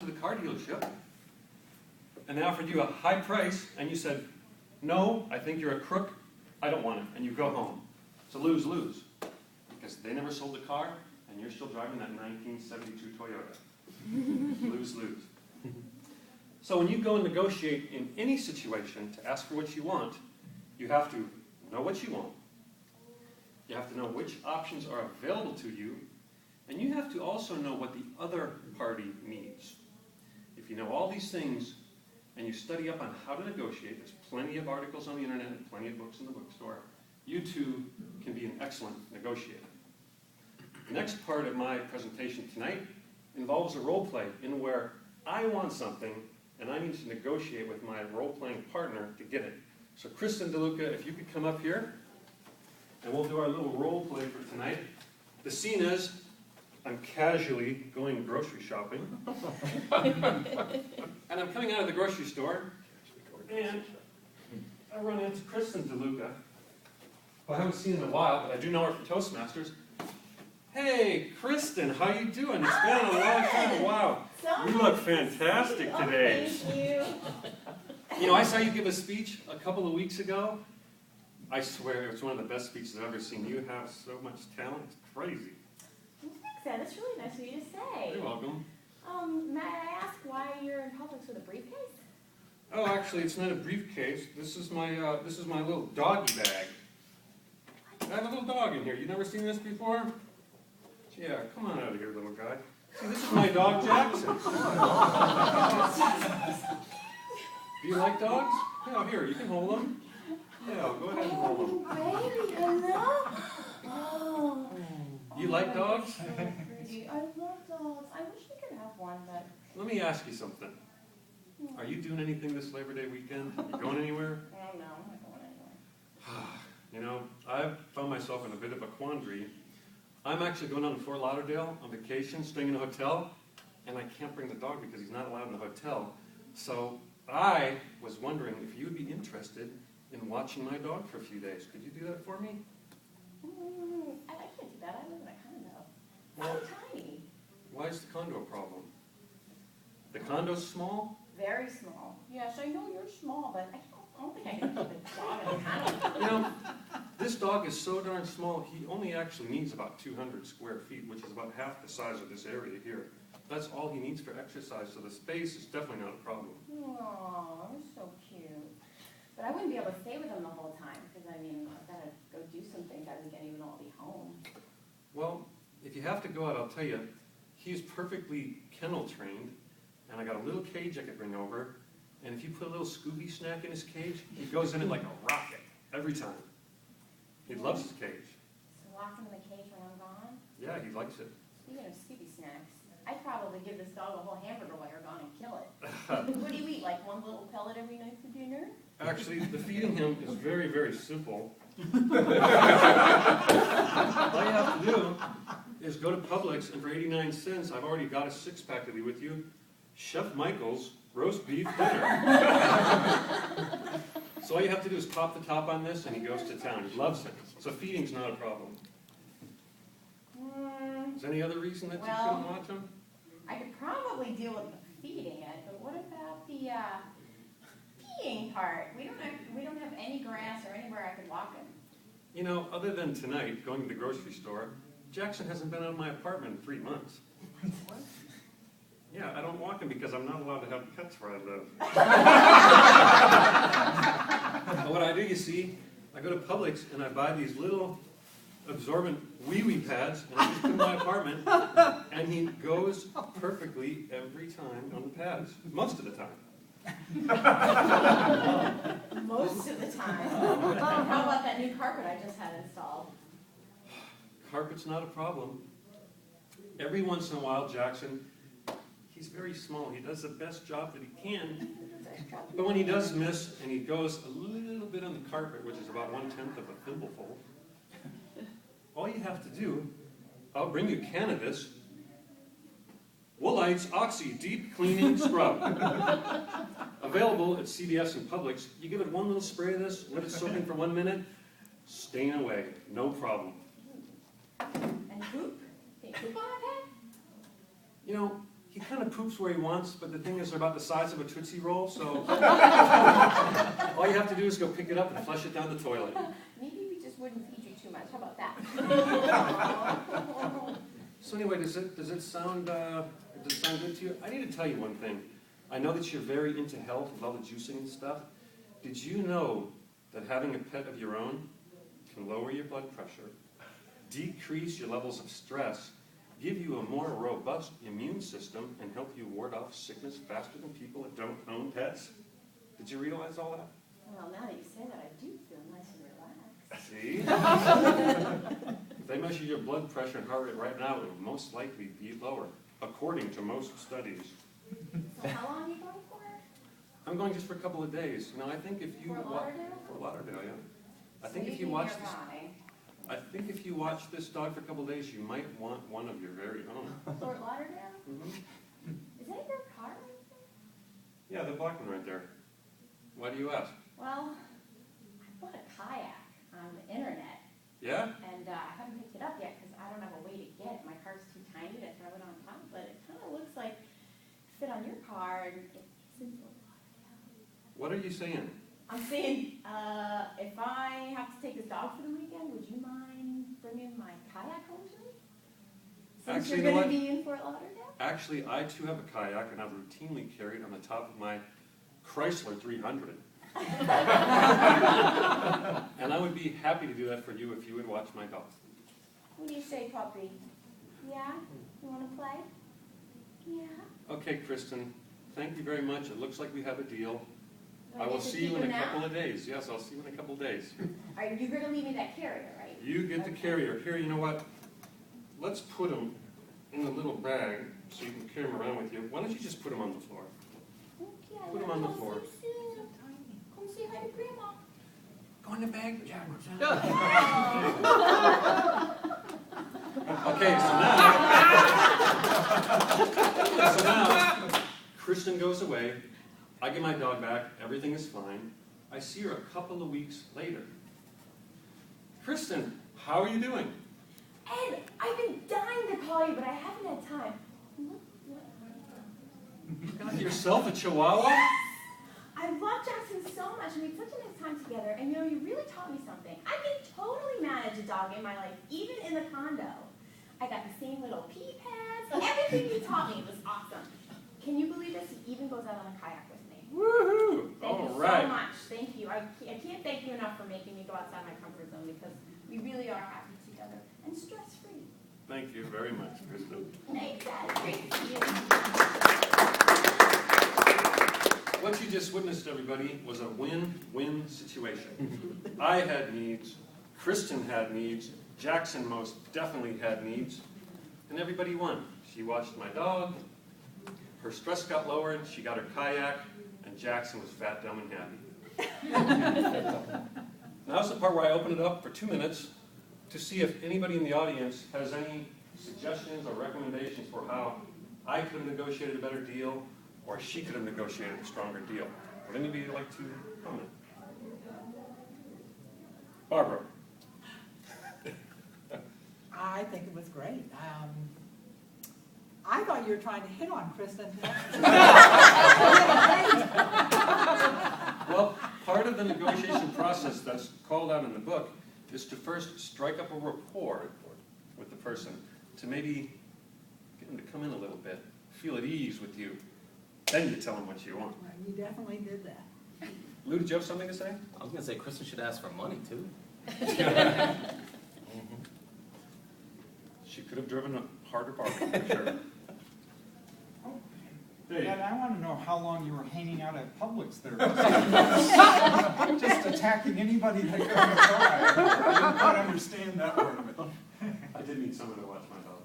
to the car dealership and they offered you a high price and you said, no, I think you're a crook, I don't want it, and you go home. It's a lose-lose because they never sold the car and you're still driving that 1972 Toyota. Lose-lose. So when you go and negotiate in any situation to ask for what you want, you have to know what you want. You have to know which options are available to you, and you have to also know what the other party needs. If you know all these things and you study up on how to negotiate, there's plenty of articles on the internet and plenty of books in the bookstore, you too can be an excellent negotiator. The next part of my presentation tonight involves a role play in where I want something and I need to negotiate with my role-playing partner to get it. So Kristen DeLuca, if you could come up here, and we'll do our little role play for tonight. The scene is, I'm casually going grocery shopping. And I'm coming out of the grocery store, and I run into Kristen DeLuca, who I haven't seen in a while, but I do know her from Toastmasters. Hey, Kristen, how you doing? It's been a long time. Wow, you look fantastic today. Thank you. You know, I saw you give a speech a couple of weeks ago. I swear, it's one of the best speeches I've ever seen. You have so much talent, it's crazy. Thanks, Ed. That's really nice of you to say. You're welcome. May I ask why you're in Publix with a briefcase? Oh, actually, it's not a briefcase. This is my little doggy bag. I have a little dog in here. You never seen this before? Yeah, come on out of here, little guy. See, this is my dog, Jackson. Do you like dogs? Yeah, here, you can hold them. Yeah, go ahead and hold them. Oh, baby, hello. Oh. You like dogs? So pretty. I love dogs. I wish we could have one, but... Let me ask you something. Are you doing anything this Labor Day weekend? You going anywhere? Oh, no, I'm not going anywhere. You know, I've found myself in a bit of a quandary. I'm actually going down to Fort Lauderdale on vacation, staying in a hotel, and I can't bring the dog because he's not allowed in the hotel. So I was wondering if you would be interested in watching my dog for a few days. Could you do that for me? I can't do that. I live in a condo. Well, So tiny. why is the condo a problem? The condo's small? Very small. Yes, I know you're small, but I don't think I can keep a dog in a condo. You know, this dog is so darn small, he only actually needs about 200 square feet, which is about half the size of this area here. That's all he needs for exercise, so the space is definitely not a problem. Aw, you're so cute. But I wouldn't be able to stay with him the whole time, because I mean, I've got to go do some things I wouldn't even know I'll be home. Well, if you have to go out, I'll tell you, he's perfectly kennel trained, and I got a little cage I could bring over, and if you put a little Scooby snack in his cage, he goes in it like a rocket, every time. He loves his cage. So lock him in the cage when I'm gone? Yeah, he likes it. Speaking of Scooby snacks, I'd probably give this dog a whole hamburger while you're gone and kill it. What do you eat, like one little pellet every night for dinner? Actually, the feeding him is very, very simple. All you have to do is go to Publix, and for 89 cents, I've already got a six-pack to be with you. Chef Michael's roast beef dinner. So all you have to do is pop the top on this, and he goes to town. He loves it. So feeding's not a problem. Is there any other reason that you couldn't watch him? I could probably deal with the feeding it, but what about the peeing part? We don't have any grass or anywhere I could walk him. You know, other than tonight, going to the grocery store, Jackson hasn't been out of my apartment in 3 months. What? Yeah, I don't walk him because I'm not allowed to have pets where I live. But what I do, you see, I go to Publix and I buy these little absorbent wee-wee pads, and I just put in my apartment, and he goes perfectly every time on the pads, most of the time. Most of the time. How about that new carpet I just had installed? Carpet's not a problem. Every once in a while, Jackson, he's very small. He does the best job that he can. But when he does miss, and he goes a little bit on the carpet, which is about 1/10 of a thimbleful, all you have to do, I'll bring you cannabis, Woolites Oxy Deep Cleaning Scrub. Available at CVS and Publix. You give it one little spray of this, let it soak in for 1 minute, stain away, no problem. And poop? Can you poop on that pad? You know, he kind of poops where he wants, but the thing is, they're about the size of a Tootsie Roll, so all you have to do is go pick it up and flush it down the toilet. Maybe we just wouldn't feed you too much. How about that? So anyway, does it sound good to you? I need to tell you one thing. I know that you're very into health with all the juicing and stuff. Did you know that having a pet of your own can lower your blood pressure, decrease your levels of stress, give you a more robust immune system, and help you ward off sickness faster than people that don't own pets? Did you realize all that? Well, now that you say that, I do feel nice and relaxed. See? If they measure your blood pressure and heart rate right now, it will most likely be lower, according to most studies. So how long are you going for? I'm going just for a couple of days. I think if you Fort Lauderdale? Fort Lauderdale, yeah. I So think you if you do watch nearby. I think if you watch this dog for a couple of days, you might want one of your very own. Fort Lauderdale? Mm-hmm. Is that your car right there? Yeah, the black one right there. Why do you ask? Well, I bought a kayak on the internet, Yeah? and I haven't picked it up yet because I don't have a way to get it. My car's too tiny to throw it on top, but it kind of looks like fit on your car, and it's in Fort Lauderdale. What are you saying? I'm saying, if I have to take this dog for the weekend, would you mind bringing my kayak home to me? Since Actually, you're you know going what? to be in Fort Lauderdale? Actually, I too have a kayak, and I've routinely carried on the top of my Chrysler 300. And I would be happy to do that for you if you would watch my dog. What do you say, puppy? Yeah? You want to play? Yeah? Okay, Kristen, thank you very much. It looks like we have a deal. Do I will get to see you keep in him a now? couple of days. Yes, I'll see you in a couple of days. Are you going to leave me that carrier, right? You get the Okay. carrier. Here, you know what? Let's put him in a little bag so you can carry him around with you. Why don't you just put him on the floor? Okay, Put him on the floor. See you soon. Come say hi to Grandma. Go in the bag, Jack. Okay, so now, Kristen goes away. I get my dog back. Everything is fine. I see her a couple of weeks later. Kristen, how are you doing? Ed, I've been dying to call you, but I haven't had time. Look what You got yourself a Chihuahua? I love Jackson so much, and we had such a nice time together, and you really taught me something. I can totally manage a dog in my life, even in the condo. I got the same little pee pads, everything you taught me was awesome. Can you believe this? He even goes out on a kayak with me. Woohoo! Thank All you right. so much. Thank you. I can't thank you enough for making me go outside my comfort zone, because we really are happy together and stress-free. Thank you very much, Kristen. Thanks, Dad. Great to see you. What you just witnessed, everybody, was a win-win situation. I had needs, Kristen had needs, Jackson most definitely had needs, and everybody won. She watched my dog, her stress got lowered, she got her kayak, and Jackson was fat, dumb, and happy. Now's the part where I open it up for 2 minutes to see if anybody in the audience has any suggestions or recommendations for how I could have negotiated a better deal, or she could have negotiated a stronger deal. Would anybody like to comment? Barbara. I think it was great. I thought you were trying to hit on Kristen. Well, part of the negotiation process that's called out in the book is to first strike up a rapport with the person, to maybe get them to come in a little bit, feel at ease with you. Then you tell them what you want. You definitely did that. Lou, did you have something to say? I was going to say Kristen should ask for money, too. She could have driven a harder bargain, for sure. Ed, I want to know how long you were hanging out at Publix there. Just attacking anybody that comes by. I did not understand that part of it. I did need someone to watch my dog.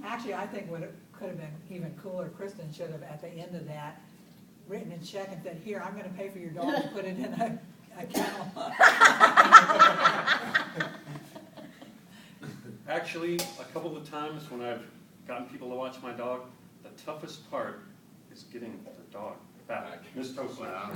Actually, I think what it could have been even cooler, Kristen should have, at the end of that, written a check and said, here, I'm going to pay for your dog and put it in a kennel. Actually, a couple of times when I've gotten people to watch my dog, the toughest part is getting the dog back. Miss Toastmaster.